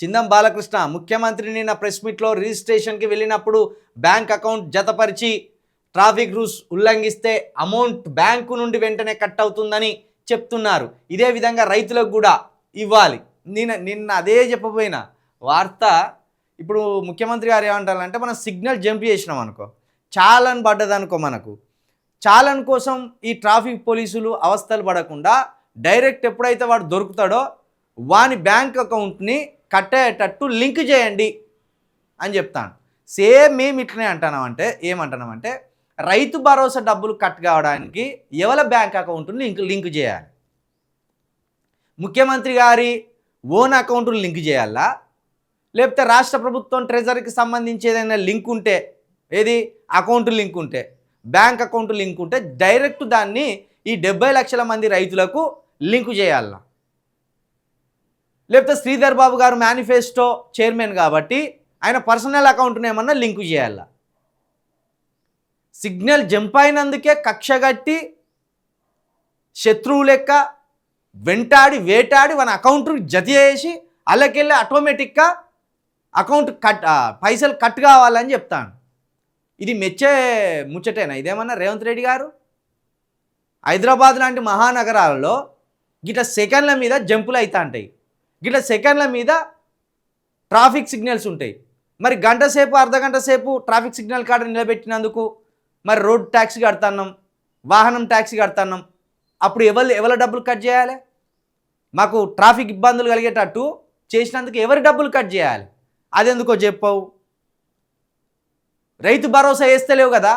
చిందం బాలకృష్ణ ముఖ్యమంత్రి నిన్న ప్రెస్ మీట్లో రిజిస్ట్రేషన్కి వెళ్ళినప్పుడు బ్యాంక్ అకౌంట్ జతపరిచి ట్రాఫిక్ రూల్స్ ఉల్లంఘిస్తే అమౌంట్ బ్యాంకు నుండి వెంటనే కట్ అవుతుందని చెప్తున్నారు. ఇదే విధంగా రైతులకు కూడా ఇవ్వాలి. నిన్న అదే చెప్పబోయిన వార్త ఇప్పుడు ముఖ్యమంత్రి గారు ఏమంటారంటే మనం సిగ్నల్ జంప్ చేసినాం అనుకో, చాలన్ పడ్డదనుకో, మనకు చాలన్ కోసం ఈ ట్రాఫిక్ పోలీసులు అవస్థలు పడకుండా డైరెక్ట్ ఎప్పుడైతే వాడు దొరుకుతాడో వాని బ్యాంక్ అకౌంట్ని కట్టేటట్టు లింక్ చేయండి అని చెప్తాను. సేమ్ మేము ఇట్లనే అంటున్నామంటే ఏమంటున్నామంటే రైతు భరోసా డబ్బులు కట్ కావడానికి ఎవరి బ్యాంక్ అకౌంట్ని లింక్ చేయాలి? ముఖ్యమంత్రి గారి ఓన్ అకౌంట్ని లింక్ చేయాలా, లేకపోతే రాష్ట్ర ప్రభుత్వం ట్రెజరీకి సంబంధించి ఏదైనా లింక్ ఉంటే, ఏది అకౌంట్ లింక్ ఉంటే, బ్యాంక్ అకౌంట్ లింక్ ఉంటే డైరెక్ట్ దాన్ని ఈ 70 లక్షల మంది రైతులకు లింకు చేయాలా? లేకపోతే శ్రీధర్ బాబు గారు మేనిఫెస్టో చైర్మన్ కాబట్టి ఆయన పర్సనల్ అకౌంట్ని ఏమన్నా లింకు చేయాలా? సిగ్నల్ జంప్ అయినందుకే కక్షగట్టి శత్రువు లెక్క వెంటాడి వేటాడి మన అకౌంట్ జత చేసి అలాకెళ్ళి ఆటోమేటిక్గా అకౌంట్ పైసలు కట్ కావాలని చెప్తాను. ఇది మెచ్చే ముచ్చటేనా? ఇదేమన్నా రేవంత్ రెడ్డి గారు? హైదరాబాద్ లాంటి మహానగరాలలో గిట్ల సెకండ్ల మీద జంపులు అవుతా ఉంటాయి, గిట్ల సెకండ్ల మీద ట్రాఫిక్ సిగ్నల్స్ ఉంటాయి. మరి గంట సేపు అర్ధగంట సేపు ట్రాఫిక్ సిగ్నల్ కాడ నిలబెట్టినందుకు మరి రోడ్ ట్యాక్సీ కడుతున్నాం, వాహనం ట్యాక్సీ కడుతున్నాం. అప్పుడు ఎవరి డబ్బులు కట్ చేయాలి? మాకు ట్రాఫిక్ ఇబ్బందులు కలిగేటట్టు చేసినందుకు ఎవరి డబ్బులు కట్ చేయాలి? అదెందుకో చెప్పవు. రైతు భరోసా వేస్తలేవు కదా,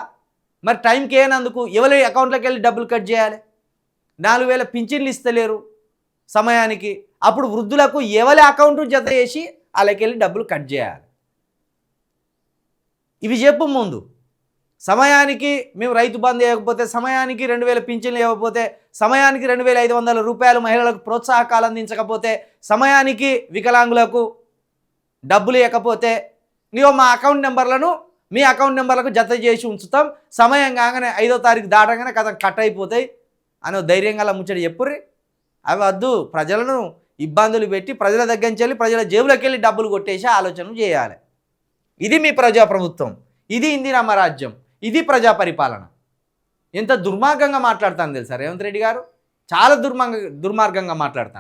మరి టైంకి వేయనందుకు ఎవరి అకౌంట్లోకి వెళ్ళి డబ్బులు కట్ చేయాలి? 4000 పింఛన్లు ఇస్తలేరు సమయానికి, అప్పుడు వృద్ధులకు ఎవరి అకౌంట్ జత చేసి వాళ్ళకి వెళ్ళి డబ్బులు కట్ చేయాలి? ఇవి చెప్పు ముందు. సమయానికి మేము రైతు బంధు ఇవ్వకపోతే, సమయానికి 2000 పింఛన్లు ఇవ్వకపోతే, సమయానికి 2500 రూపాయలు మహిళలకు ప్రోత్సాహకాలు అందించకపోతే, సమయానికి వికలాంగులకు డబ్బులు ఇవ్వకపోతే నీవు మా అకౌంట్ నెంబర్లను మీ అకౌంట్ నెంబర్లకు జత చేసి ఉంచుతాం, సమయం కాగానే 5వ తారీఖు దాటగానే కథ కట్ అయిపోతాయి అని ధైర్యంగా అలా ముచ్చట చెప్పుర్రి. అవి వద్దు. ప్రజలను ఇబ్బందులు పెట్టి ప్రజల దగ్గర నుంచి వెళ్ళి ప్రజల జేబులోకి వెళ్ళి డబ్బులు కొట్టేసి ఆలోచనలు చేయాలి. ఇది మీ ప్రజాప్రభుత్వం, ఇది ఇందిరమ్మ రాజ్యం, ఇది ప్రజా పరిపాలన. ఎంత దుర్మార్గంగా మాట్లాడతాను తెలుసా రేవంత్ రెడ్డి గారు? చాలా దుర్మార్గంగా మాట్లాడతాను.